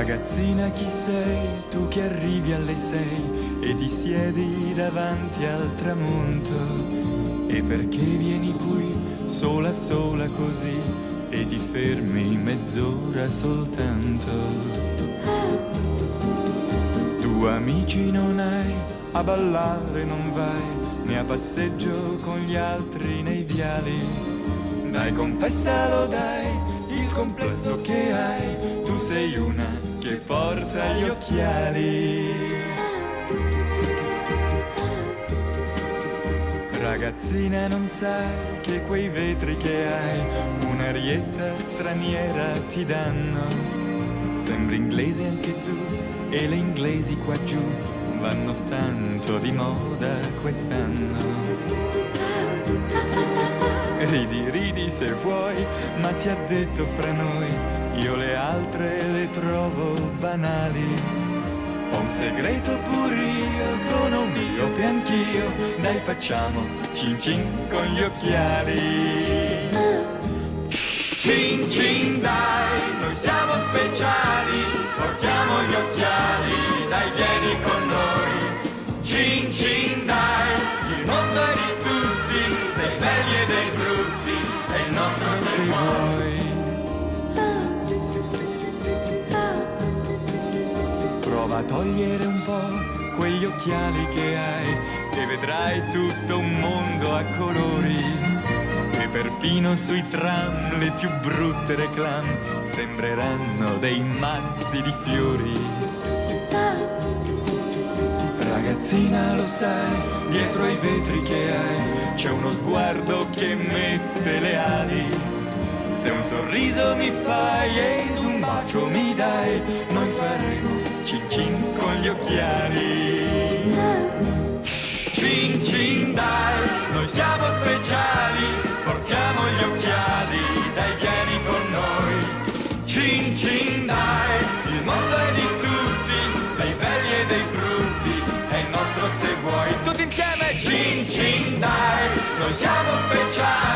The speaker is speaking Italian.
Ragazzina, chi sei? Tu che arrivi alle 6 e ti siedi davanti al tramonto. E perché vieni qui sola sola così e ti fermi mezz'ora soltanto? Tu amici non hai, a ballare non vai, né a passeggio con gli altri nei viali. Dai, confessalo dai, il complesso che hai, tu sei una che porta gli occhiali. Ragazzina, non sai che quei vetri che hai un'arietta straniera ti danno. Sembri inglese anche tu e le inglesi qua giù vanno tanto di moda quest'anno. Ridi, ridi se vuoi, ma ti ha detto fra noi, io le altre le trovo banali. Ho un segreto pure io, sono miope anch'io, dai facciamo cin cin con gli occhiali. Cin cin dai, noi siamo speciali, portiamo gli occhiali, dai vieni con noi. Cin cin dai, il mondo è di tutti, dei belli e dei brutti, è il nostro se vuoi. Prova a togliere un po' quegli occhiali che hai e vedrai tutto un mondo a colori. E perfino sui tram le più brutte reclame sembreranno dei mazzi di fiori. Ragazzina, lo sai, dietro ai vetri che hai c'è uno sguardo che mette le ali. Se un sorriso mi fai ed un bacio mi dai, noi faremo cin cin con gli occhiali. Cin cin dai, noi siamo speciali, portiamo gli occhiali, dai vieni con noi. Cin cin dai, il mondo è di tutti, dei belli e dei brutti, è il nostro se vuoi. Tutti insieme, cin cin dai, noi siamo speciali.